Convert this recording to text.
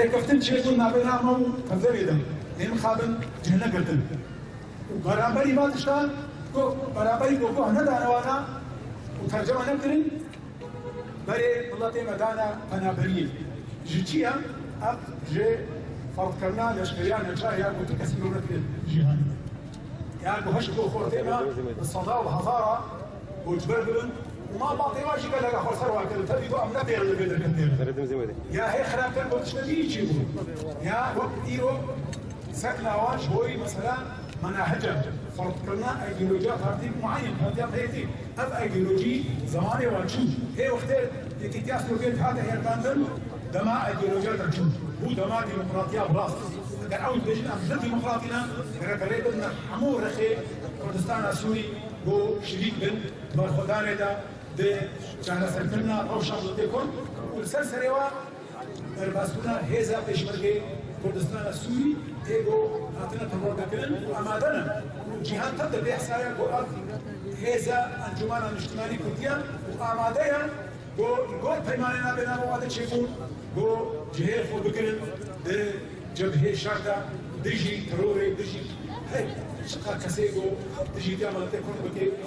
ريكفتن شيء نابنا مو كذا هم خابن جهنا قلتن وبرابري ما تشتغل برابري كوكو هنا دانوانا وترجمة نكرن بري والله تيما دانا أنا بريء جيتيا أب جي فرض كرنا لشكريان نجاح يا كنت كسبوا نكرن جهاني يا بهشكو خورتيما الصداع والحضارة وجبربلن وما بعطي واجي قال لك خسر واكل تبي أم لا بير اللي بيدك يا هي خراب كان قلت شنو يجيبوا يا وقت إيرو سكنا واش هوي مثلا مناهجه فرض كرنا ايديولوجيات هاتي معين هاتي هيتي اب ايديولوجي زماني وانشوف هي وقت يتياس لوجيت هذا هي الباندل دماء ايديولوجيات انشوف هو دماء ديمقراطيه براس كان اول بيجي ام ديمقراطينا ركليتنا حمور رخي كردستان السوري هو شريك بن بالخدانه ده كان سكننا او شغل تكون والسلسله الباسونا هيزا بيشمرجي كردستان السوري تيجو هاتنا تمرد كلن وأمادنا وجهات تبدأ بإحصائية قرآن هذا أنجمان الاجتماعي كرديا وأمادنا قول بيماننا بنا مواد شيكون قول جهة خود بكلن جبهة شرطة دجي تروري دجي هاي شقا كسيجو دجي تعمل تكون بكي